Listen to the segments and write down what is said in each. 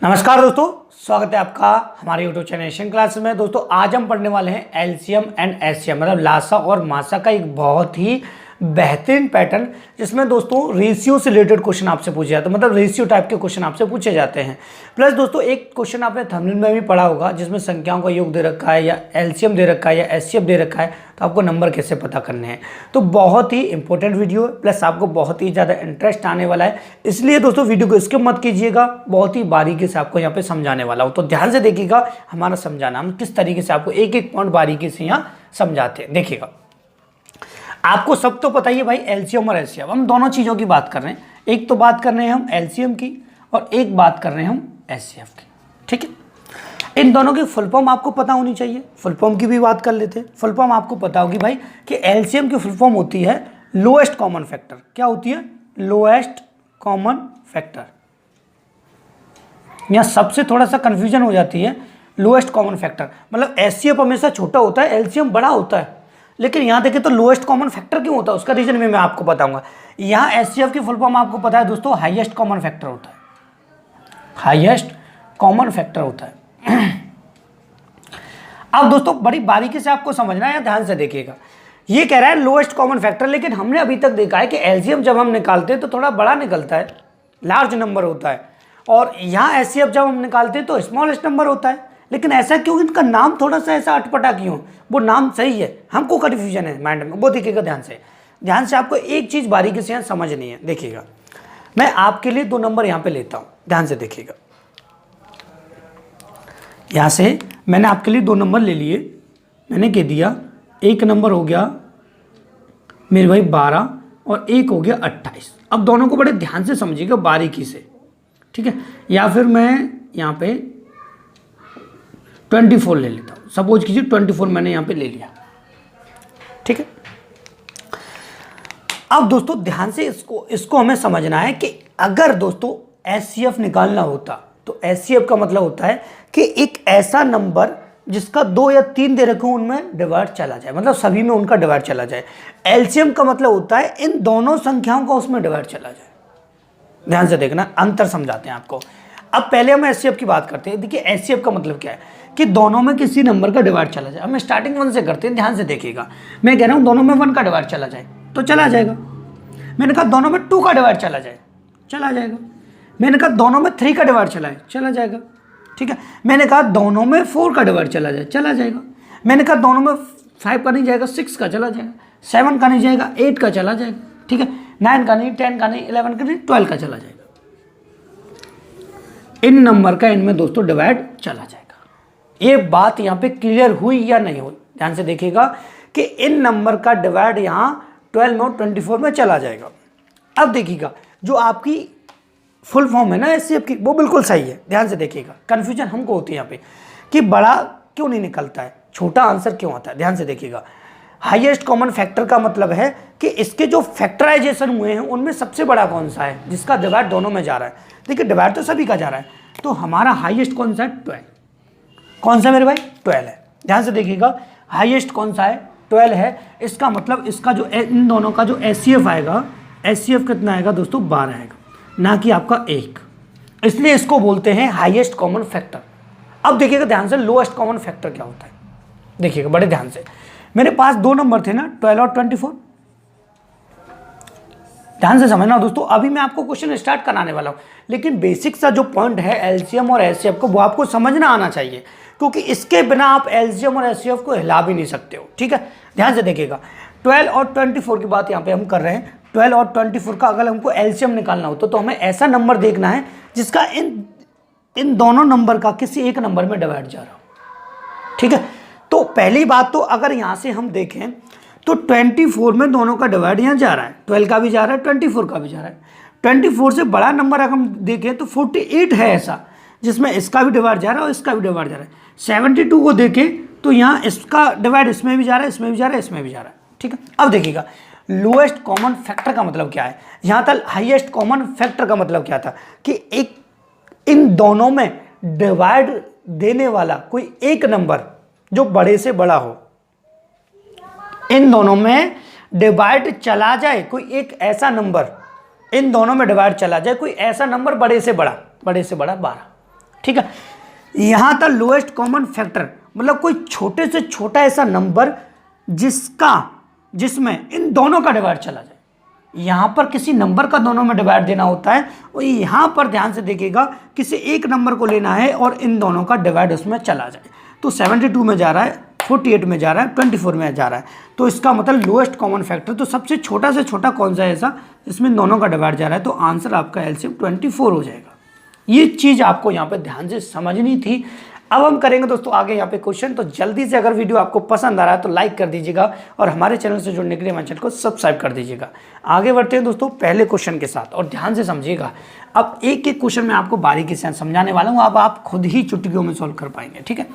नमस्कार दोस्तों, स्वागत है आपका हमारे यूट्यूब चैनल एशियन क्लास में। दोस्तों आज हम पढ़ने वाले हैं एलसीएम एंड एचसीएफ मतलब लासा और मासा का एक बहुत ही बेहतरीन पैटर्न, जिसमें दोस्तों रेशियो से रिलेटेड क्वेश्चन आपसे पूछे जाते हैं, मतलब रेशियो टाइप के क्वेश्चन आपसे पूछे जाते हैं। प्लस दोस्तों एक क्वेश्चन आपने थंबनेल में भी पढ़ा होगा, जिसमें संख्याओं का योग दे रखा है या एलसीएम दे रखा है या एचसीएफ दे रखा है, तो आपको नंबर कैसे पता करने हैं। तो बहुत ही इंपॉर्टेंट वीडियो है, प्लस आपको बहुत ही ज़्यादा इंटरेस्ट आने वाला है, इसलिए दोस्तों वीडियो को स्किप मत कीजिएगा। बहुत ही बारीकी से आपको यहाँ पे समझाने वाला हूँ, तो ध्यान से देखिएगा हमारा समझाना, हम किस तरीके से आपको एक एक पॉइंट बारीकी से यहाँ समझाते हैं। देखिएगा, आपको सब तो पता ही है भाई, एलसीएम और एचसीएफ, हम दोनों चीज़ों की बात कर रहे हैं। एक तो बात कर रहे हैं हम एलसीएम की और एक बात कर रहे हैं हम एचसीएफ की, ठीक है। इन दोनों की फुल फॉर्म आपको पता होनी चाहिए, फुल फॉर्म की भी बात कर लेते हैं। फुल फॉर्म आपको पता होगी भाई कि एलसीएम की फुल फॉर्म होती है लोएस्ट कॉमन फैक्टर। क्या होती है? Lowest common factor. यहाँ सबसे थोड़ा सा कंफ्यूजन हो जाती है, लोएस्ट कॉमन फैक्टर मतलब एचसीएफ हमेशा छोटा होता है, एलसीएम बड़ा होता है, लेकिन यहाँ देखिए तो लोएस्ट कॉमन फैक्टर क्यों होता है, उसका रीजन भी मैं आपको बताऊंगा। यहाँ एचसीएफ की फुल फॉर्म आपको पता है दोस्तों, हाईएस्ट कॉमन फैक्टर होता है, हाईएस्ट कॉमन फैक्टर होता है। अब दोस्तों बड़ी बारीकी से आपको समझना है, ध्यान से देखिएगा। ये कह रहा है लोएस्ट कॉमन फैक्टर, लेकिन हमने अभी तक देखा है कि एलसीएम जब हम निकालते हैं तो थोड़ा बड़ा निकलता है, लार्ज नंबर होता है, और यहाँ एचसीएफ जब हम निकालते हैं तो स्मॉलेस्ट नंबर होता है। लेकिन ऐसा क्यों, इनका नाम थोड़ा सा ऐसा अटपटा क्यों? वो नाम सही है, हमको कन्फ्यूजन है माइंड में, वो देखिएगा ध्यान से। ध्यान से आपको एक चीज़ बारीकी से यहाँ समझनी है। देखिएगा, मैं आपके लिए 2 नंबर यहाँ पे लेता हूँ, ध्यान से देखिएगा। यहाँ से मैंने आपके लिए 2 नंबर ले लिए, मैंने कह दिया एक नंबर हो गया मेरे भाई 12 और एक हो गया 28। अब दोनों को बड़े ध्यान से समझिएगा बारीकी से, ठीक है। या फिर मैं यहाँ पे 24 ले लेता हूँ, सपोज कीजिए 24 मैंने यहाँ पे ले लिया, ठीक है। अब दोस्तों ध्यान से इसको हमें समझना है कि अगर दोस्तों एचसीएफ निकालना होता तो एचसीएफ का मतलब होता है कि एक ऐसा नंबर जिसका 2 या 3 दे रखे उनमें डिवाइड चला जाए, मतलब सभी में उनका डिवाइड चला जाए। एलसीएम का मतलब होता है इन दोनों संख्याओं का उसमें डिवाइड चला जाए। ध्यान से देखना, अंतर समझाते हैं आपको। अब पहले हम एचसीएफ की बात करते हैं। देखिए एचसीएफ का मतलब क्या है कि दोनों में किसी नंबर का डिवाइड चला जाए। हम स्टार्टिंग 1 से करते हैं, ध्यान से देखिएगा। मैं कह रहा हूँ दोनों में 1 का डिवाइड चला जाए तो चला जाएगा। मैंने कहा दोनों में 2 का डिवाइड चला जाए, चला जाएगा। मैंने कहा दोनों में 3 का डिवाइड चला है, चला जाएगा, ठीक है। मैंने कहा दोनों में 4 का डिवाइड चला जाए, चला जाएगा। मैंने कहा दोनों में 5 का नहीं जाएगा, 6 का चला जाएगा, 7 का नहीं जाएगा, 8 का चला जाएगा, ठीक है। 9 का नहीं, 10 का नहीं, 11 का नहीं, 12 का चला जाएगा। इन नंबर का इनमें दोस्तों डिवाइड चला जाएगा। ये बात यहाँ पे क्लियर हुई या नहीं हुई? ध्यान से देखिएगा कि इन नंबर का डिवाइड यहाँ 12 में और 24 में चला जाएगा। अब देखिएगा जो आपकी फुल फॉर्म है ना एचसीएफ की, वो बिल्कुल सही है। ध्यान से देखिएगा, कंफ्यूजन हमको होती है यहाँ पे कि बड़ा क्यों नहीं निकलता है, छोटा आंसर क्यों आता है। ध्यान से देखिएगा, हाईएस्ट कॉमन फैक्टर का मतलब है कि इसके जो फैक्टराइजेशन हुए हैं उनमें सबसे बड़ा कौन सा है जिसका डिवाइड दोनों में जा रहा है। देखिए डिवाइड तो सभी का जा रहा है, तो हमारा हाईएस्ट कौन सा है? 12। कौन सा मेरे भाई? 12 है। ध्यान से देखिएगा, हाईएस्ट कौन सा है? 12 है। इसका मतलब इसका जो इन दोनों का जो एचसीएफ आएगा, एचसीएफ कितना आएगा दोस्तों? 12 आएगा, ना कि आपका 1। इसलिए इसको बोलते हैं हाईएस्ट कॉमन फैक्टर। अब देखिएगा ध्यान से, लोएस्ट कॉमन फैक्टर क्या होता है। देखिएगा बड़े ध्यान से, मेरे पास 2 नंबर थे ना, 12 और 24। ध्यान से समझना दोस्तों, अभी मैं आपको क्वेश्चन स्टार्ट कराने वाला हूं, लेकिन बेसिक सा जो पॉइंट है एलसीएम और एचसीएफ को, वो आपको समझना आना चाहिए, क्योंकि इसके बिना आप एलसीएम और एचसीएफ को हिला भी नहीं सकते हो, ठीक है। ध्यान से देखिएगा, 12 और 24 की बात यहाँ पे हम कर रहे हैं। 12 और 24 का अगर हमको एलसीएम निकालना होता तो हमें ऐसा नंबर देखना है जिसका इन दोनों नंबर का किसी एक नंबर में डिवाइड जा रहा हो, ठीक है। तो पहली बात तो अगर यहाँ से हम देखें तो 24 में दोनों का डिवाइड यहाँ जा रहा है, 12 का भी जा रहा है, 24 का भी जा रहा है। 24 से बड़ा नंबर अगर हम देखें तो 48 है ऐसा, जिसमें इसका भी डिवाइड जा रहा है और इसका भी डिवाइड जा रहा है। 72 को देखें तो यहाँ इसका डिवाइड इसमें भी जा रहा है, इसमें भी जा रहा है, इसमें भी जा रहा है, ठीक है। अब देखिएगा लोएस्ट कॉमन फैक्टर का मतलब क्या है, यहाँ तक हाईएस्ट कॉमन फैक्टर का मतलब क्या था कि एक इन दोनों में डिवाइड देने वाला कोई एक नंबर जो बड़े से बड़ा हो, इन दोनों में डिवाइड चला जाए कोई एक ऐसा नंबर, इन दोनों में डिवाइड चला जाए कोई ऐसा नंबर बड़े से बड़ा 12। ठीक है। यहाँ था लोएस्ट कॉमन फैक्टर, मतलब कोई छोटे से छोटा ऐसा नंबर जिसमें इन दोनों का डिवाइड चला जाए। यहाँ पर किसी नंबर का दोनों में डिवाइड देना होता है, और यहाँ पर ध्यान से देखिएगा किसी एक नंबर को लेना है और इन दोनों का डिवाइड उसमें चला जाए। तो 72 में जा रहा है, 48 में जा रहा है, 24 में जा रहा है, तो इसका मतलब लोएस्ट कॉमन फैक्टर, तो सबसे छोटा से छोटा कौन सा है ऐसा इसमें दोनों का डिवाइड जा रहा है, तो आंसर आपका एलसीएम 24 हो जाएगा। ये चीज़ आपको यहाँ पे ध्यान से समझनी थी। अब हम करेंगे दोस्तों आगे यहाँ पे क्वेश्चन। तो जल्दी से अगर वीडियो आपको पसंद आ रहा है तो लाइक कर दीजिएगा और हमारे चैनल से जुड़ने के लिए हमारे चैनल को सब्सक्राइब कर दीजिएगा। आगे बढ़ते हैं दोस्तों पहले क्वेश्चन के साथ, और ध्यान से समझिएगा। अब एक एक क्वेश्चन मैं आपको बारीकी से समझाने वाला हूँ, अब आप खुद ही चुटकियों में सॉल्व कर पाएंगे। ठीक है,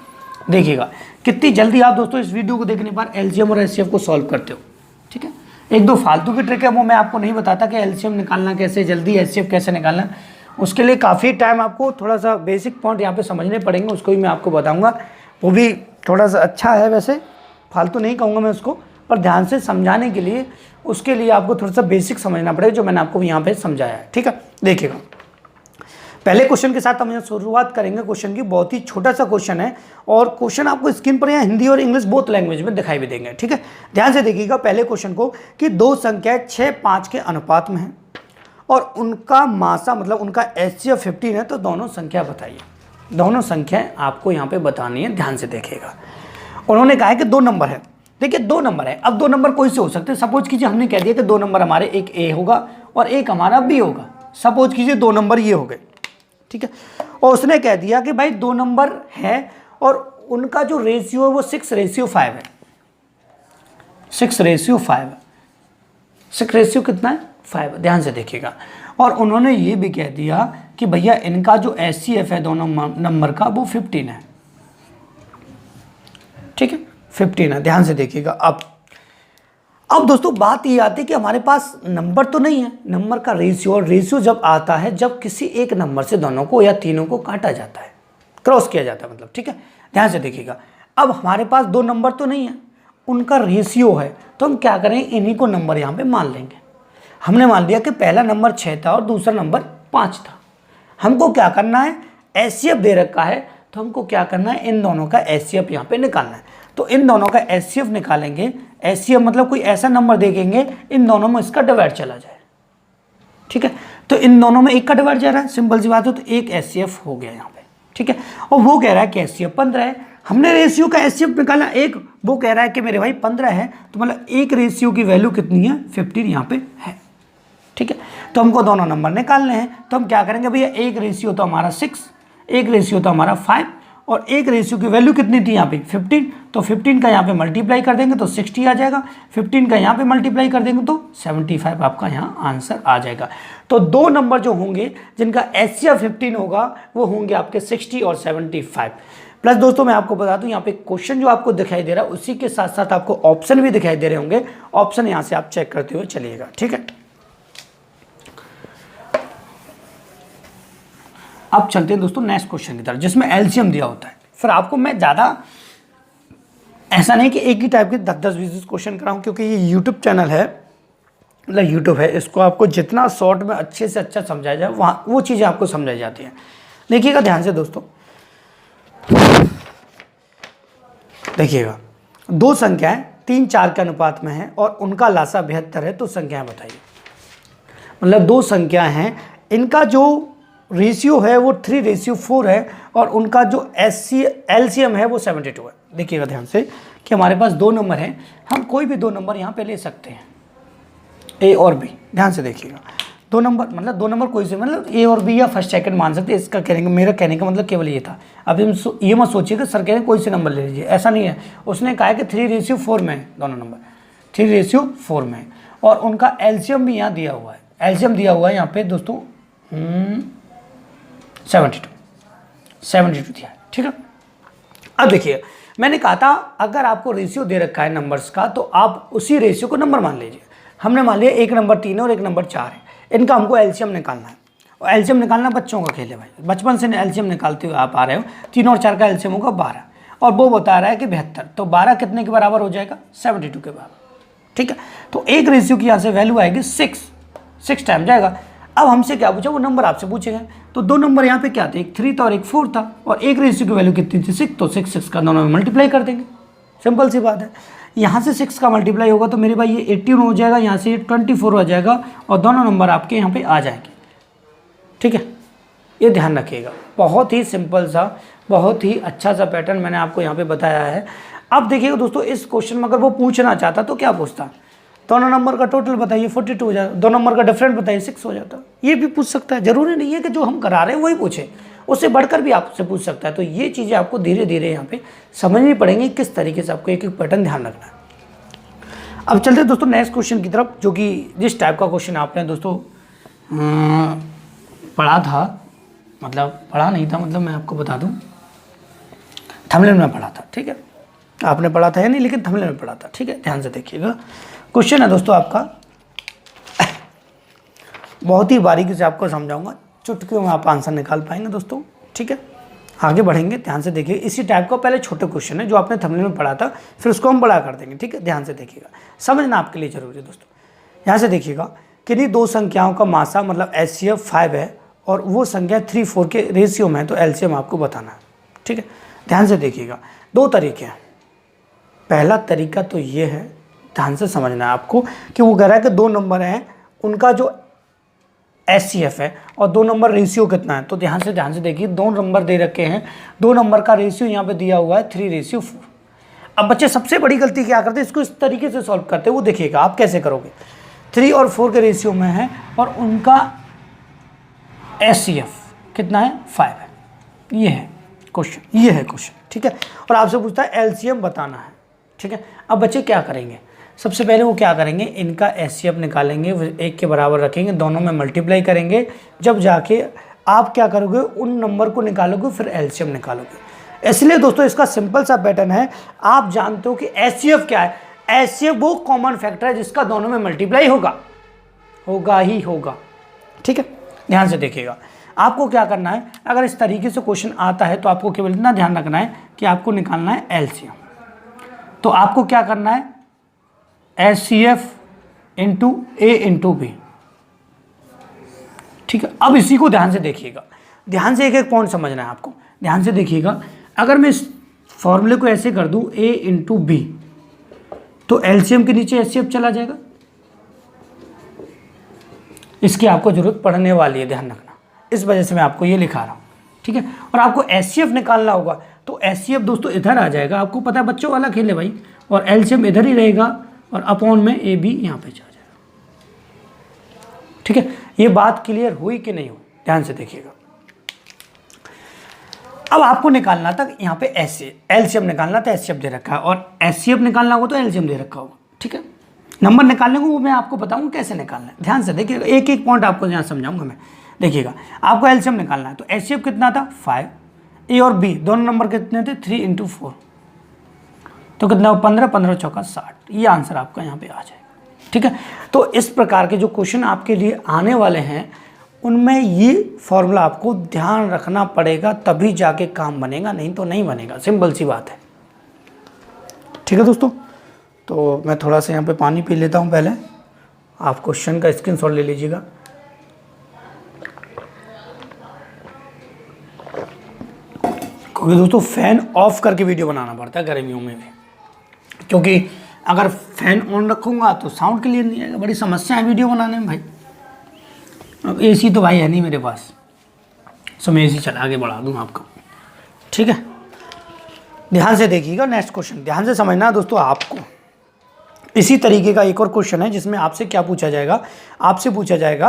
देखिएगा कितनी जल्दी आप दोस्तों इस वीडियो को देखने पर एलसीएम और एचसीएफ को सॉल्व करते हो। ठीक है, एक दो फालतू की ट्रिक है वो मैं आपको नहीं बताता कि एलसीएम निकालना कैसे, जल्दी एचसीएफ कैसे निकालना। उसके लिए काफ़ी टाइम आपको थोड़ा सा बेसिक पॉइंट यहाँ पे समझने पड़ेंगे, उसको भी मैं आपको बताऊंगा। वो भी थोड़ा सा अच्छा है, वैसे फालतू नहीं कहूँगा मैं उसको, पर ध्यान से समझाने के लिए उसके लिए आपको थोड़ा सा बेसिक समझना पड़ेगा, जो मैंने आपको यहाँ पे समझाया है। ठीक है, देखिएगा पहले क्वेश्चन के साथ हम यहाँ शुरुआत करेंगे। क्वेश्चन की बहुत ही छोटा सा क्वेश्चन है, और क्वेश्चन आपको स्क्रीन पर यहाँ हिंदी और इंग्लिश बोथ लैंग्वेज में दिखाई भी देंगे। ठीक है, ध्यान से देखिएगा पहले क्वेश्चन को कि दो संख्या 6-5 के अनुपात में है और उनका मासा मतलब उनका एचसीएफ 15 है, तो दोनों संख्या बताइए। दोनों संख्याएं आपको यहाँ पे बतानी है, ध्यान से देखिएगा। उन्होंने कहा है कि दो नंबर है, देखिए दो नंबर है। अब दो नंबर कोई से हो सकते हैं, सपोज कीजिए हमने कह दिया कि दो नंबर हमारे, एक ए होगा और एक हमारा बी होगा। सपोज कीजिए दो नंबर ये हो गए, ठीक है। और उसने कह दिया कि भाई दो नंबर है और उनका जो रेशियो है वो 6:5 है। 6:5, 6 रेशियो कितना है 5, ध्यान से देखिएगा। और उन्होंने ये भी कह दिया कि भैया इनका जो एचसीएफ है दोनों नंबर का वो 15 है। ठीक है, 15 है, ध्यान से देखिएगा। अब दोस्तों बात ये आती है कि हमारे पास नंबर तो नहीं है, नंबर का रेशियो, और रेशियो जब आता है जब किसी एक नंबर से दोनों को या तीनों को काटा जाता है, क्रॉस किया जाता है मतलब। ठीक है, ध्यान से देखिएगा। अब हमारे पास दो नंबर तो नहीं है, उनका रेशियो है, तो हम क्या करें, इन्हीं को नंबर यहाँ पे मान लेंगे। हमने मान लिया कि पहला नंबर 6 था और दूसरा नंबर 5 था। हमको क्या करना है, एचसीएफ दे रखा है, तो हमको क्या करना है, इन दोनों का एचसीएफ यहाँ पे निकालना है। तो इन दोनों का एचसीएफ निकालेंगे। एचसीएफ मतलब कोई ऐसा नंबर देखेंगे इन दोनों में इसका डिवाइड चला जाए। ठीक है, तो इन दोनों में एक का डिवाइड जा रहा है, सिंपल सी बात है, तो एक एचसीएफ हो गया यहाँ पे। ठीक है, और वो कह रहा है कि एचसीएफ 15 है। हमने रेशियो का एचसीएफ निकाला एक, वो कह रहा है कि मेरे भाई 15 है, तो मतलब एक रेशियो की वैल्यू कितनी है, 15 यहाँ पे है। ठीक है, तो हमको दोनों नंबर निकालने हैं, तो हम क्या करेंगे भैया, एक रेशियो तो हमारा 6, एक रेशियो तो हमारा 5, और एक रेशियो की वैल्यू कितनी थी यहाँ पे 15, तो 15 का यहाँ पे मल्टीप्लाई कर देंगे तो 60 आ जाएगा, 15 का यहाँ पे मल्टीप्लाई कर देंगे तो 75 आपका यहाँ आंसर आ जाएगा। तो दो नंबर जो होंगे जिनका एचसीएफ 15 होगा वो होंगे आपके 60 और 75। प्लस दोस्तों मैं आपको बता दूं यहाँ पे क्वेश्चन जो आपको दिखाई दे रहा है उसी के साथ साथ आपको ऑप्शन भी दिखाई दे रहे होंगे, ऑप्शन यहाँ से आप चेक करते हुए चलिएगा। ठीक है, अब चलते हैं दोस्तों नेक्स्ट क्वेश्चन की तरफ जिसमें एलसीएम दिया होता है। फिर आपको मैं ज़्यादा ऐसा नहीं कि एक ही टाइप के 10-20 क्वेश्चन कराऊं, क्योंकि ये यूट्यूब चैनल है, मतलब यूट्यूब है, इसको आपको जितना शॉर्ट में अच्छे से अच्छा समझाया जाए वहाँ वो चीज़ें आपको समझाई जाती हैं। देखिएगा ध्यान से दोस्तों, देखिएगा दो संख्याएं 3-4 के अनुपात में हैं और उनका लासा 72 है, तो संख्याएं बताइए। मतलब दो संख्या हैं, इनका जो रेशियो है वो 3:4 है और उनका जो एलसीएम है वो 72 है। देखिएगा ध्यान से कि हमारे पास दो नंबर हैं, हम कोई भी दो नंबर यहाँ पे ले सकते हैं, ए और बी। ध्यान से देखिएगा, दो नंबर मतलब दो नंबर कोई से, मतलब ए और बी या फर्स्ट सेकंड मान सकते हैं। इसका कहने का, मेरा कहने का मतलब केवल ये था। अब ये मत सोचिए कि सर कह रहे हैं कोई से नंबर ले लीजिए, ऐसा नहीं है। उसने कहा है कि 3:4 में है दोनों नंबर, 3:4 में है, और उनका एलसीएम भी यहाँ दिया हुआ है। एलसीएम दिया हुआ है यहाँ पे दोस्तों 72 दिया है। ठीक है, अब देखिए मैंने कहा था अगर आपको रेशियो दे रखा है नंबर्स का तो आप उसी रेशियो को नंबर मान लीजिए। हमने मान लिया एक नंबर 3 है और एक नंबर 4 है, इनका हमको एलसीएम निकालना है। और एलसीएम निकालना बच्चों का खेल है भाई, बचपन से एलसीएम निकालते हुए आप आ रहे हो। 3 और 4 का एलसीएम होगा 12, और वो बता रहा है कि 72, तो 12 कितने के बराबर हो जाएगा, 72 के बराबर। ठीक है, तो एक रेशियो की यहाँ से वैल्यू आएगी 6 टाइम जाएगा। अब हमसे क्या पूछा, वो नंबर आपसे पूछेगा। तो दो नंबर यहाँ पे क्या थे, एक 3 था और एक 4 था, और एक रेशियो की वैल्यू कितनी थी 6, तो 6 का दोनों में मल्टीप्लाई कर देंगे, सिंपल सी बात है। यहाँ से 6 का मल्टीप्लाई होगा तो मेरे भाई ये 18 हो जाएगा, यहाँ से 24 हो जाएगा, और दोनों नंबर आपके यहाँ पे आ जाएंगे। ठीक है, ये ध्यान रखिएगा, बहुत ही सिंपल सा, बहुत ही अच्छा सा पैटर्न मैंने आपको यहाँ पे बताया है। अब देखिएगा दोस्तों, इस क्वेश्चन में अगर वो पूछना चाहता तो क्या पूछता, दोनों नंबर का टोटल बताइए 42 हो जाता, दो नंबर का डिफरेंट बताइए 6 हो जाता, ये भी पूछ सकता है। जरूरी नहीं है कि जो हम करा रहे हैं वही पूछे, उससे बढ़कर भी आपसे पूछ सकता है। तो ये चीज़ें आपको धीरे धीरे यहाँ पे समझनी पड़ेंगी, किस तरीके से आपको एक एक पैटर्न ध्यान रखना है। अब चलते हैं दोस्तों नेक्स्ट क्वेश्चन की तरफ, जो कि जिस टाइप का क्वेश्चन आपने दोस्तों पढ़ा था, मतलब पढ़ा नहीं था, मतलब मैं आपको बता दूं, थंबनेल में पढ़ा था। ठीक है, आपने पढ़ा था या नहीं, लेकिन थंबनेल में पढ़ा था। ठीक है, ध्यान से देखिएगा। क्वेश्चन है दोस्तों आपका, बहुत ही बारीकी से आपको समझाऊंगा, चुटकियों में आप आंसर निकाल पाएंगे दोस्तों। ठीक है, आगे बढ़ेंगे, ध्यान से देखिए। इसी टाइप का पहले छोटे क्वेश्चन है जो आपने थंबनेल में पढ़ा था, फिर उसको हम बड़ा कर देंगे। ठीक है, ध्यान से देखिएगा, समझना आपके लिए जरूरी है दोस्तों। यहाँ से देखिएगा, किन्हीं दो संख्याओं का मासा मतलब HCF 5 है और वो संख्या 3, 4 के रेशियो में है, तो LCM आपको बताना है। ठीक है, ध्यान से देखिएगा, दो तरीके हैं। पहला तरीका तो ये है, ध्यान से समझना है आपको, कि वो कह रहा है कि दो नंबर हैं, उनका जो HCF है और दो नंबर रेशियो कितना है। तो ध्यान से देखिए, दो नंबर दे रखे हैं, दो नंबर का रेशियो यहाँ पे दिया हुआ है 3:4। अब बच्चे सबसे बड़ी गलती क्या करते हैं, इसको इस तरीके से सॉल्व करते हैं। वो देखिएगा आप कैसे करोगे, 3 और 4 के रेशियो में है और उनका HCF कितना है, 5 है। ये है क्वेश्चन, ये है क्वेश्चन। ठीक है, और आपसे पूछता है LCM बताना है। ठीक है, अब बच्चे क्या करेंगे, सबसे पहले वो क्या करेंगे, इनका HCF निकालेंगे, 1 के बराबर रखेंगे, दोनों में मल्टीप्लाई करेंगे, जब जाके आप क्या करोगे, उन नंबर को निकालोगे, फिर LCM निकालोगे। इसलिए दोस्तों इसका सिंपल सा पैटर्न है, आप जानते हो कि HCF क्या है, HCF वो कॉमन फैक्टर है जिसका दोनों में मल्टीप्लाई होगा ही होगा। ठीक है, ध्यान से देखिएगा, आपको क्या करना है, अगर इस तरीके से क्वेश्चन आता है तो आपको केवल इतना ध्यान रखना है कि आपको निकालना है LCM। तो आपको क्या करना है, HCF into A into B। ठीक है, अब इसी को ध्यान से देखिएगा, ध्यान से एक एक पॉइंट समझना है आपको। ध्यान से देखिएगा, अगर मैं इस फॉर्मूले को ऐसे कर दूं A इंटू B, तो LCM के नीचे HCF चला जाएगा, इसकी आपको जरूरत पड़ने वाली है, ध्यान रखना, इस वजह से मैं आपको ये लिखा रहा हूँ। ठीक है, और आपको HCF निकालना होगा, तो HCF दोस्तों इधर आ जाएगा, आपको पता है बच्चों वाला खेल है भाई, और LCM इधर ही रहेगा और अपॉन में AB यहाँ पे जा जाएगा। ठीक है, ये बात क्लियर हुई कि नहीं हुई, ध्यान से देखिएगा। अब आपको निकालना था यहाँ पे LCM निकालना था, HCF दे रखा है, और HCF निकालना होगा तो LCM दे रखा होगा। ठीक है, नंबर निकालने को वो मैं आपको बताऊंगा कैसे निकालना है, ध्यान से देखिएगा, एक एक पॉइंट आपको यहाँ समझाऊंगा मैं। देखिएगा, आपको LCM निकालना है, तो HCF कितना था 5, A और B दोनों नंबर कितने थे 3 इंटू 4, तो कितना 15, 15 चौका 60, ये आंसर आपका यहाँ पे आ जाएगा। ठीक है, तो इस प्रकार के जो क्वेश्चन आपके लिए आने वाले हैं, उनमें ये फॉर्मूला आपको ध्यान रखना पड़ेगा, तभी जाके काम बनेगा, नहीं तो नहीं बनेगा, सिंपल सी बात है। ठीक है दोस्तों, तो मैं थोड़ा सा यहाँ पे पानी पी लेता हूँ पहले, आप क्वेश्चन का स्क्रीनशॉट ले लीजिएगा। क्योंकि दोस्तों फैन ऑफ करके वीडियो बनाना पड़ता है गर्मियों में भी, क्योंकि अगर फैन ऑन रखूँगा तो साउंड क्लियर नहीं आएगा, बड़ी समस्या है वीडियो बनाने में भाई। अब AC तो भाई है नहीं मेरे पास, सो मैं AC चला के बढ़ा दूँ आपको। ठीक है, ध्यान से देखिएगा, नेक्स्ट क्वेश्चन ध्यान से समझना दोस्तों। आपको इसी तरीके का एक और क्वेश्चन है जिसमें आपसे क्या पूछा जाएगा, आपसे पूछा जाएगा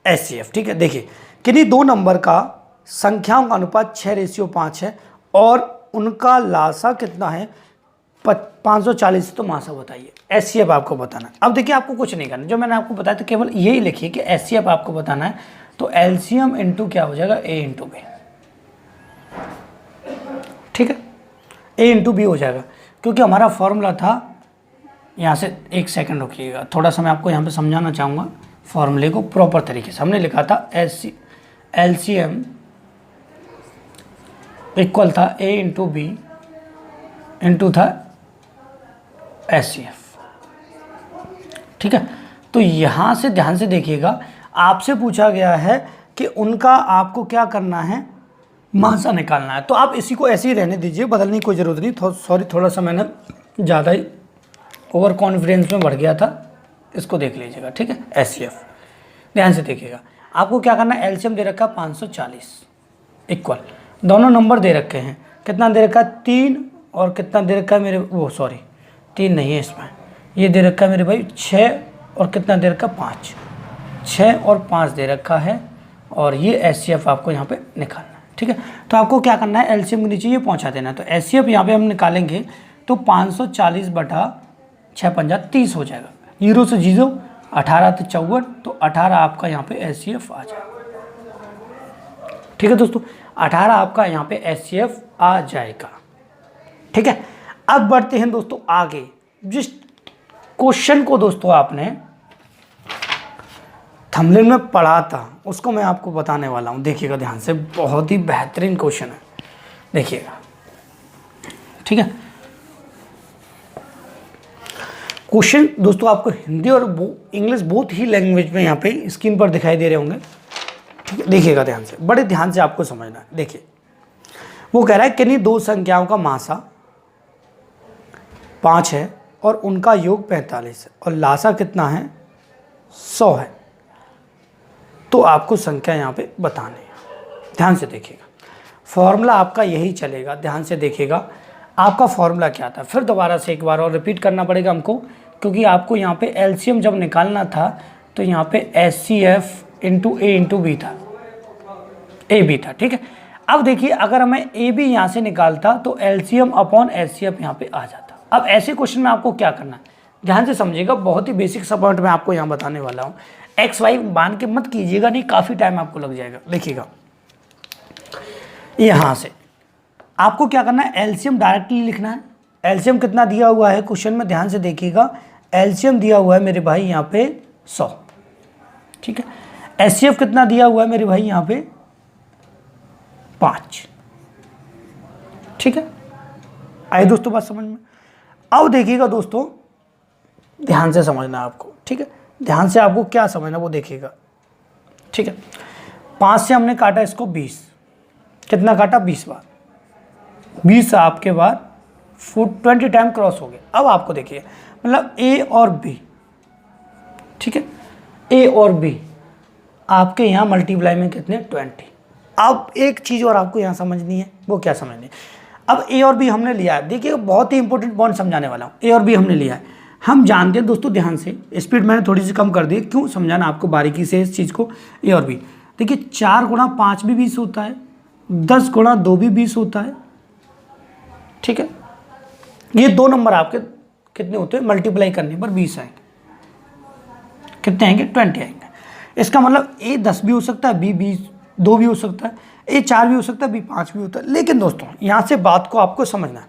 HCF। ठीक है, देखिए, किन्हीं दो नंबर का संख्याओं का अनुपात 6:5 है और उनका लासा कितना है 540, तो मासा बताइए। HCF आपको बताना है। अब देखिए, आपको कुछ नहीं करना, जो मैंने आपको बताया था केवल यही लिखिए कि HCF आपको बताना है, तो LCM इंटू क्या हो जाएगा A इंटू B। ठीक है, A इंटू B हो जाएगा, क्योंकि हमारा फॉर्मूला था, यहाँ से एक सेकंड रुकिएगा, थोड़ा सा मैं आपको यहाँ पे समझाना चाहूँगा फॉर्मूले को प्रॉपर तरीके से। हमने लिखा था LCM इक्वल था A इंटू B इंटू था HCF। ठीक है, तो यहाँ से ध्यान से देखिएगा, आपसे पूछा गया है कि उनका आपको क्या करना है, मासा निकालना है। तो आप इसी को ऐसे ही रहने दीजिए, बदलने की कोई ज़रूरत नहीं। सॉरी, थोड़ा सा मैंने ज़्यादा ही ओवर कॉन्फिडेंस में बढ़ गया था। इसको देख लीजिएगा, ठीक है। HCF ध्यान से देखिएगा, आपको क्या करना है, एलसीएम दे रखा है 540 इक्वल, दोनों नंबर दे रखे हैं, कितना दे रखा है 3 और कितना दे रखा है मेरे, वो सॉरी 3 नहीं है इसमें, ये दे रखा है मेरे भाई 6 और कितना दे रखा है 5, 6 और 5 दे रखा है। और ये HCF आपको यहाँ पे निकालना है, ठीक है। तो आपको क्या करना है, एलसीएम के नीचे ये पहुँचा देना है। तो HCF यहाँ पे हम निकालेंगे तो 540 बटा 6 पंजा 30 हो जाएगा, 0 से 0 18 तो 54, तो 18 आपका यहाँ पे HCF आ जाएगा, ठीक है दोस्तों। 18 आपका यहाँ पे HCF आ जाएगा, ठीक है। अब बढ़ते हैं दोस्तों आगे। जिस क्वेश्चन को दोस्तों आपने थंबनेल में पढ़ा था उसको मैं आपको बताने वाला हूँ, देखिएगा ध्यान से, बहुत ही बेहतरीन क्वेश्चन है, देखिएगा, ठीक है। क्वेश्चन दोस्तों आपको हिंदी और इंग्लिश बोथ ही लैंग्वेज में यहाँ पे स्क्रीन पर दिखाई दे रहे होंगे, ठीक है। देखिएगा ध्यान से, बड़े ध्यान से आपको समझना है। देखिए वो कह रहा है किन्हीं दो संख्याओं का मासा 5 है और उनका योग 45 है और लासा कितना है 100 है, तो आपको संख्या यहाँ पे बतानी है। ध्यान से देखिएगा, फॉर्मूला आपका यही चलेगा, ध्यान से देखिएगा। आपका फॉर्मूला क्या था, फिर दोबारा से एक बार और रिपीट करना पड़ेगा हमको, क्योंकि आपको यहाँ पे एलसीएम जब निकालना था तो यहाँ पे HCF into A into B था, AB था, ठीक है। अब देखिए अगर मैं AB यहाँ से निकालता तो LCM अपॉन HCF यहाँ पे आ जाता। अब ऐसे क्वेश्चन में आपको क्या करना है, ध्यान से समझिएगा, बहुत ही बेसिक सा पॉइंट मैं आपको यहाँ बताने वाला हूँ। XY मान के मत कीजिएगा, नहीं काफ़ी टाइम आपको लग जाएगा। देखिएगा यहाँ से आपको क्या करना है, एलसीएम डायरेक्टली लिखना है। एलसीएम कितना दिया हुआ है क्वेश्चन में, ध्यान से देखिएगा, एलसीएम दिया हुआ है मेरे भाई यहाँ पे 100, ठीक है। HCF कितना दिया हुआ है मेरे भाई यहाँ पे 5, ठीक है। आए दोस्तों बात समझ में। अब देखिएगा दोस्तों, ध्यान से समझना आपको, ठीक है, ध्यान से आपको क्या समझना वो देखिएगा, ठीक है। 5 से हमने काटा इसको 20, कितना काटा 20 बार, 20 आपके बाद 20 टाइम क्रॉस हो गया। अब आपको देखिए मतलब A और B, ठीक है, A और B आपके यहाँ मल्टीप्लाई में कितने 20। अब एक चीज़ और आपको यहाँ समझनी है, वो क्या समझनी है, अब A और B हमने लिया है, देखिए बहुत ही इंपॉर्टेंट पॉइंट समझाने वाला हूँ। A और B हमने लिया है, हम जानते हैं दोस्तों, ध्यान से, स्पीड मैंने थोड़ी सी कम कर दी, क्यों समझाना आपको बारीकी से इस चीज़ को। A और B देखिए 4 गुणा 5 भी 20 होता है, 10 गुणा 2 भी 20 होता है, ठीक है। ये दो नंबर आपके कितने होते हैं, मल्टीप्लाई करने पर 20 आएंगे, कितने आएंगे 20 आएंगे। इसका मतलब A 10 भी हो सकता है, B 2 भी हो सकता है, A 4 भी हो सकता है, B 5 भी होता है। लेकिन दोस्तों यहाँ से बात को आपको समझना है,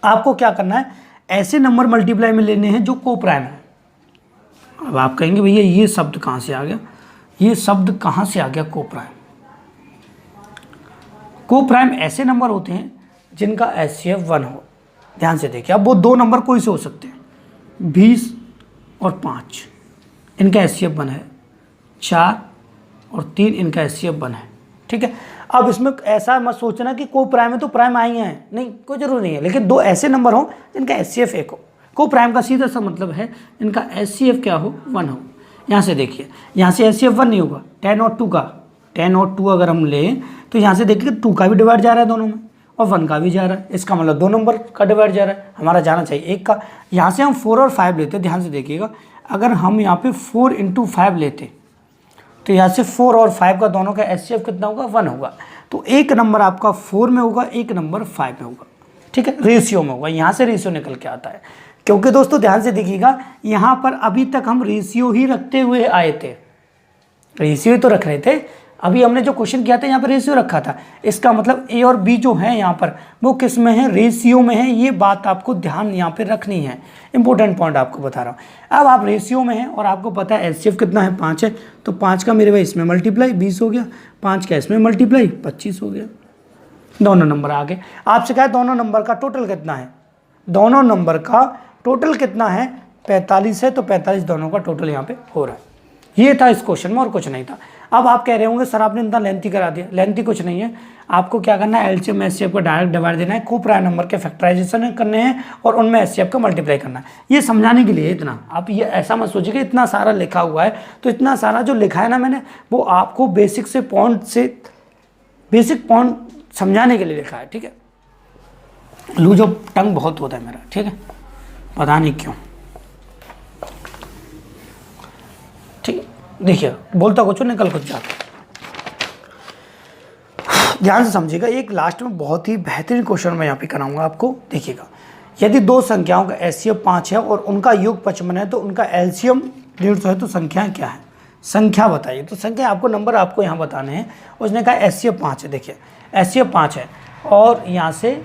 आपको क्या करना है, ऐसे नंबर मल्टीप्लाई में लेने हैं जो को प्राइम है। अब आप कहेंगे भैया ये शब्द कहाँ से आ गया, ये शब्द कहाँ से आ गया को प्राइम। को प्राइम ऐसे नंबर होते हैं जिनका HCF 1 हो। ध्यान से देखिए, अब वो दो नंबर कोई से हो सकते हैं, 20 और 5 इनका HCF 1 है, 4 और 3 इनका HCF 1 है, ठीक है। अब इसमें ऐसा मत सोचना कि को प्राइम है तो प्राइम आई हैं, नहीं, कोई जरूरी नहीं है, लेकिन दो ऐसे नंबर हो जिनका HCF 1 हो। को प्राइम का सीधा सा मतलब है इनका HCF क्या हो 1 हो। यहाँ से देखिए, यहाँ से HCF 1 नहीं होगा, 10 और 2 का, 10 और 2 अगर हम लें तो यहाँ से देखिए 2 का भी डिवाइड जा रहा है दोनों में और 1 का भी जा रहा है, इसका मतलब दो नंबर का डिवाइड जा रहा है, हमारा जाना चाहिए 1 का। यहाँ से हम 4 और 5 लेते हैं, ध्यान से देखिएगा, अगर हम यहाँ पे 4 × 5 लेते तो यहाँ से 4 और 5 का दोनों का HCF कितना होगा 1 होगा। तो एक नंबर आपका 4 में होगा, एक नंबर 5 में होगा, ठीक है, रेशियो में होगा। यहाँ से रेशियो निकल के आता है, क्योंकि दोस्तों ध्यान से देखिएगा, यहाँ पर अभी तक हम रेशियो ही रखते हुए आए थे, रेशियो ही तो रख रहे थे। अभी हमने जो क्वेश्चन किया था यहाँ पर रेशियो रखा था, इसका मतलब A और B जो है यहाँ पर वो किस में है, रेशियो में है। ये बात आपको ध्यान यहाँ पे रखनी है, इंपॉर्टेंट पॉइंट आपको बता रहा हूँ। अब आप रेशियो में हैं और आपको पता है HCF कितना है 5 है, तो 5 का मेरे भाई इसमें मल्टीप्लाई 20 हो गया, 5 का इसमें मल्टीप्लाई 25 हो गया, दोनों नंबर आ गए। आपसे कहा दोनों नंबर का टोटल कितना है, दोनों नंबर का टोटल कितना है 45 है, तो 45 दोनों का टोटल यहाँ पे हो रहा है। ये था इस क्वेश्चन में और कुछ नहीं था। अब आप कह रहे होंगे सर आपने इतना लेंथी करा दिया, लेंथी कुछ नहीं है, आपको क्या करना है एलसीएम एचसीएफ को डायरेक्ट डिवाइड देना है, को प्राइम नंबर के फैक्टराइजेशन करने हैं और उनमें एचसीएफ का मल्टीप्लाई करना है। ये समझाने के लिए इतना, आप ये ऐसा मत सोचिए कि इतना सारा लिखा हुआ है, तो इतना सारा जो लिखा है ना मैंने वो आपको बेसिक पॉइंट समझाने के लिए लिखा है, ठीक है। लूज ऑफ टंग बहुत होता है मेरा, ठीक है, पता नहीं क्यों, ठीक। देखिए बोलता कुछ निकल कुछ जाता, ध्यान से समझिएगा। एक लास्ट में बहुत ही बेहतरीन क्वेश्चन मैं यहाँ पे कराऊंगा आपको, देखिएगा। यदि दो संख्याओं का एचसीएफ 5 है और उनका योग 55 है तो उनका एलसीएम 150 है, तो संख्याएं क्या है, संख्या बताइए। तो संख्या आपको नंबर आपको यहाँ बताने हैं। उसने कहा एचसीएफ 5 है, देखिए एचसीएफ 5 है और यहाँ से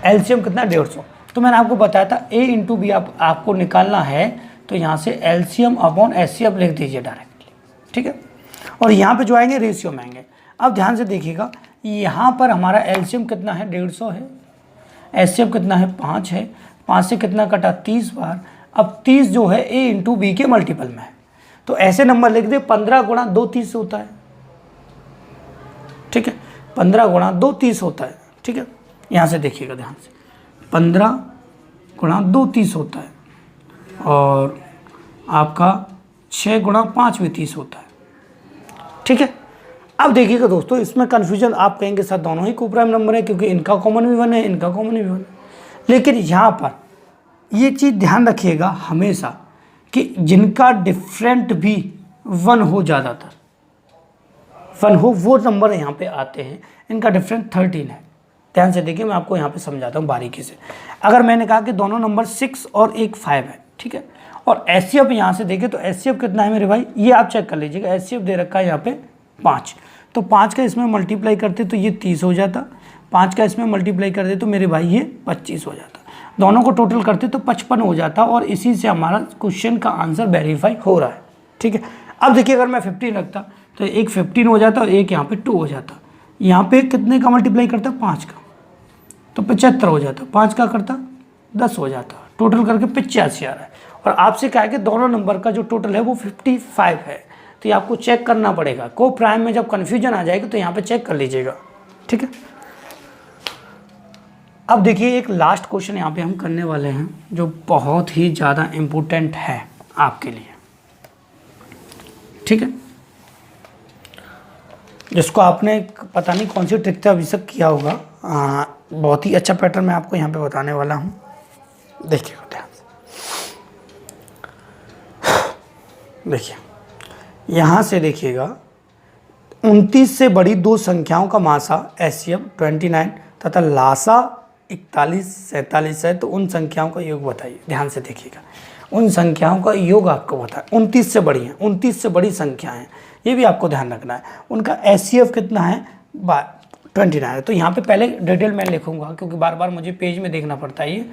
एलसीएम कितना 150। तो मैंने आपको बताया था ए इंटू बी आपको निकालना है, तो यहाँ से एलसीएम अपॉन एचसीएफ लिख दीजिए डायरेक्टली, ठीक है। और यहाँ पे जो आएंगे रेशियो में आएंगे। अब ध्यान से देखिएगा, यहाँ पर हमारा एलसीएम कितना है 150 है, एचसीएफ कितना है 5 है, 5 से कितना कटा 30 बार। अब 30 जो है ए इंटू बी के मल्टीपल में है, तो ऐसे नंबर लिख दे 15 गुणा 2 30 होता है, ठीक है, 15 गुणा 2 30 होता है, ठीक है। यहाँ से देखिएगा ध्यान से, 15 गुणा 2 30 होता है और आपका 6 गुणा 5 भी 30 होता है, ठीक है। अब देखिएगा दोस्तों, इसमें कन्फ्यूजन आप कहेंगे सर दोनों ही कोप्राइम नंबर है क्योंकि इनका कॉमन भी 1 है, इनका कॉमन भी 1 है। लेकिन यहाँ पर ये चीज़ ध्यान रखिएगा हमेशा कि जिनका डिफरेंट भी 1 हो, ज़्यादातर 1 हो, वो नंबर यहाँ पे आते हैं। इनका डिफरेंट 13 है। ध्यान से देखिए, मैं आपको यहाँ पे समझाता हूँ बारीकी से। अगर मैंने कहा कि दोनों नंबर 6 और एक 5 है, ठीक है, और एचसीएफ यहाँ से देखें तो एचसीएफ कितना है मेरे भाई, ये आप चेक कर लीजिएगा। एचसीएफ दे रखा है यहाँ पे 5, तो 5 का इसमें मल्टीप्लाई करते तो ये 30 हो जाता, 5 का इसमें मल्टीप्लाई करते तो मेरे भाई ये 25 हो जाता, दोनों को टोटल करते तो 55 हो जाता। और इसी से हमारा क्वेश्चन का आंसर वेरीफाई हो रहा है, ठीक है। अब देखिए, अगर मैं 15 रखता तो एक 15 हो जाता और एक यहाँ पे 2 हो जाता। यहाँ पे कितने का मल्टीप्लाई करता, 5 का, तो 75 हो जाता, 5 का करता 10 हो जाता, टोटल करके 85 आ रहा है। और आपसे कहा है कि दोनों नंबर का जो टोटल है वो 55 है, तो ये आपको चेक करना पड़ेगा। को प्राइम में जब कन्फ्यूजन आ जाएगी तो यहाँ पे चेक कर लीजिएगा, ठीक है। अब देखिए, एक लास्ट क्वेश्चन यहाँ पे हम करने वाले हैं जो बहुत ही ज़्यादा इम्पोर्टेंट है आपके लिए, ठीक है, जिसको आपने पता नहीं कौन सी ट्रिक से अभी तक किया होगा। बहुत ही अच्छा पैटर्न मैं आपको यहाँ पे बताने वाला हूँ, देखिएगा ध्यान से। देखिए यहाँ से देखिएगा, 29 से बड़ी दो संख्याओं का मासा एचसीएफ 29 तथा लासा 41 47 है, तो उन संख्याओं का योग बताइए। ध्यान से देखिएगा, उन संख्याओं का योग आपको बताए। 29 से बड़ी हैं, 29 से बड़ी संख्या हैं, ये भी आपको ध्यान रखना है। उनका एचसीएफ कितना है 29 है। तो यहाँ पे पहले डिटेल मैं लिखूंगा क्योंकि बार बार मुझे पेज में देखना पड़ता है। ये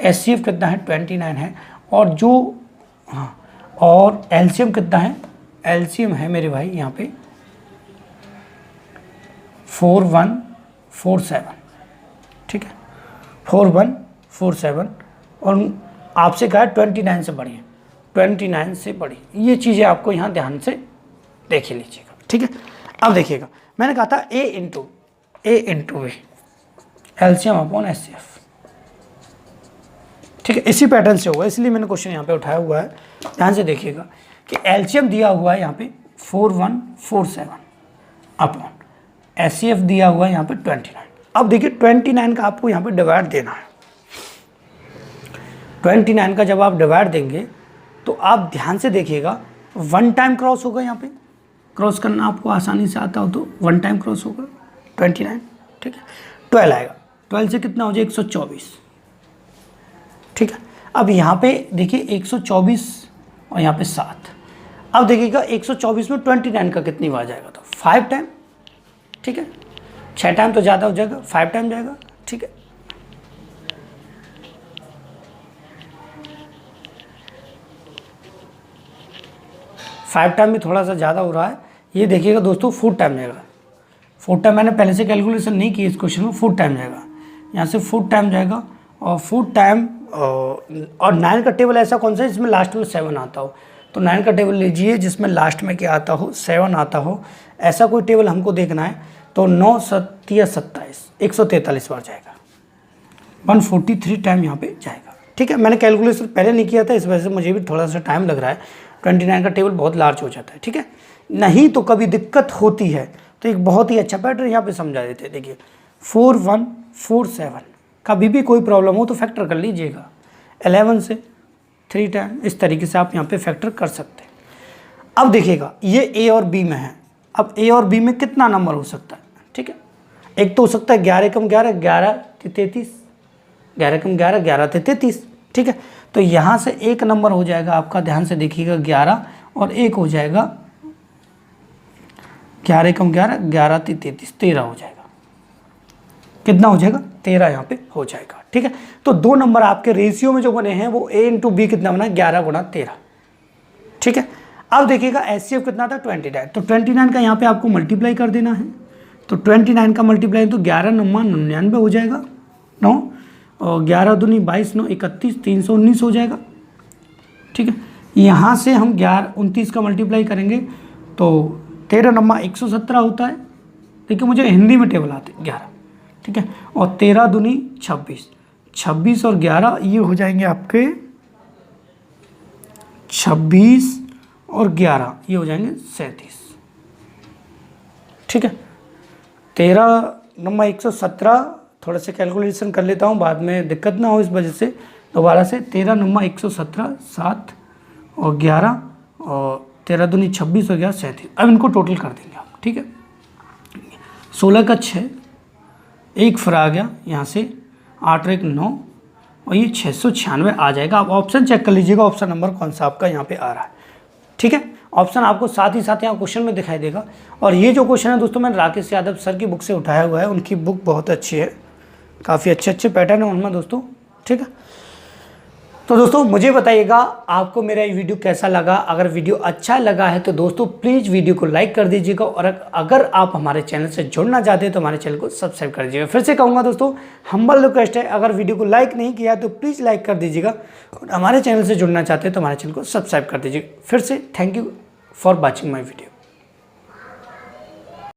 एचसीएफ कितना है 29 है, और जो और एलसीएम कितना है, एलसीएम है मेरे भाई यहाँ पे 4147, ठीक है, 4147। और आपसे कहा है 29 से बड़ी है, 29 से बड़ी, ये चीज़ें आपको यहाँ ध्यान से देख लीजिएगा, ठीक है। अब देखिएगा, मैंने कहा था a into b LCM upon HCF, ठीक है, इसी पैटर्न से होगा, इसलिए मैंने क्वेश्चन यहाँ पे उठाया हुआ है। ध्यान से देखिएगा कि एलसीएम दिया हुआ है यहाँ पे 4147 अपॉन एचसीएफ दिया हुआ है यहाँ पे 29। अब देखिए 29 का आपको यहाँ पे डिवाइड देना है। 29 का जब आप डिवाइड देंगे तो आप ध्यान से देखिएगा, 1 टाइम क्रॉस होगा, यहाँ पे क्रॉस करना आपको आसानी से आता हो तो 1 टाइम क्रॉस होगा 29, ठीक है। 12 आएगा, 12 से कितना हो जाए 124, ठीक है। अब यहाँ पे देखिए 124 और यहाँ पे 7। अब देखिएगा 124 में 29 का कितनी बार जाएगा, तो 5 टाइम, ठीक है। 6 टाइम तो ज़्यादा हो जाएगा, 5 टाइम जाएगा, ठीक है। फाइव टाइम भी थोड़ा सा ज़्यादा हो रहा है। ये देखिएगा दोस्तों 4 टाइम जाएगा, 4 टाइम मैंने पहले से कैलकुलेशन नहीं की इस क्वेश्चन में, 4 टाइम जाएगा, यहाँ से 4 टाइम जाएगा और 4 टाइम और 9 का टेबल ऐसा कौन सा है जिसमें लास्ट में 7 आता हो, तो 9 का टेबल लीजिए जिसमें लास्ट में क्या आता हो, 7 आता हो, ऐसा कोई टेबल हमको देखना है। तो 9 7 या 27, 143 बार जाएगा, 143 टाइम यहाँ पे जाएगा। ठीक है, मैंने कैलकुलेशन पहले नहीं किया था, इस वजह से मुझे भी थोड़ा सा टाइम लग रहा है। 29 का टेबल बहुत लार्ज हो जाता है। ठीक है, नहीं तो कभी दिक्कत होती है तो एक बहुत ही अच्छा पैटर्न यहाँ पे समझा देते हैं। देखिए 4147, कभी भी कोई प्रॉब्लम हो तो फैक्टर कर लीजिएगा 11 से 3 टाइम, इस तरीके से आप यहाँ पे फैक्टर कर सकते हैं। अब देखिएगा ये ए और बी में है, अब ए और बी में कितना नंबर हो सकता है। ठीक है, एक तो हो सकता है 11 कम 11, 11 से 33, 11 कम 11, 11 से 33। ठीक है, तो यहाँ से एक नंबर हो जाएगा आपका, ध्यान से देखिएगा 11, और एक हो जाएगा 11 कम 11, 11 से 33, 13 हो जाएगा। कितना हो जाएगा, 13 यहाँ पे हो जाएगा। ठीक है, तो दो नंबर आपके रेशियो में जो बने हैं वो ए इंटू बी कितना बना, 11 गुणा 13। ठीक है, अब देखिएगा एचसीएफ कितना था, 29, तो 29 का यहाँ पे आपको मल्टीप्लाई कर देना है। तो 29 का मल्टीप्लाई तो 11 9 99 हो जाएगा, 9 और 11 दूनी 22, 9 31, 319 हो जाएगा। ठीक है, यहाँ से हम 29 का मल्टीप्लाई करेंगे तो 13 9 117 होता है। देखिए मुझे हिंदी में टेबल आते 11। ठीक है, और 13 दूनी 26, 26 और 11 ये हो जाएंगे आपके 26 और 11 ये हो जाएंगे 37। ठीक है, 13 9 117, थोड़ा सा कैलकुलेशन कर लेता हूँ बाद में दिक्कत ना हो इस वजह से दोबारा से। 13 9 117, 7 और 11 और 13 दूनी 26 और 11 37। अब इनको टोटल कर देंगे आप। ठीक है, 16 का 6, एक फिर आ गया यहाँ से 8 और 1 9 और ये 696 आ जाएगा। आप ऑप्शन चेक कर लीजिएगा, ऑप्शन नंबर कौन सा आपका यहाँ पे आ रहा है। ठीक है, ऑप्शन आपको साथ ही साथ यहाँ क्वेश्चन में दिखाई देगा। और ये जो क्वेश्चन है दोस्तों मैंने राकेश यादव सर की बुक से उठाया हुआ है, उनकी बुक बहुत अच्छी है, काफ़ी अच्छे पैटर्न है उनमें दोस्तों। ठीक है, तो दोस्तों मुझे बताइएगा आपको मेरा ये वीडियो कैसा लगा। अगर वीडियो अच्छा लगा है तो दोस्तों प्लीज़ वीडियो को लाइक कर दीजिएगा, और अगर आप हमारे चैनल से जुड़ना चाहते हैं तो हमारे चैनल को सब्सक्राइब कर दीजिएगा। फिर से कहूँगा दोस्तों, हम्बल रिक्वेस्ट है, अगर वीडियो को लाइक नहीं किया तो प्लीज़ लाइक कर दीजिएगा, और हमारे चैनल से जुड़ना चाहते हैं तो हमारे चैनल को सब्सक्राइब कर दीजिएगा। फिर से thank you for watching my video.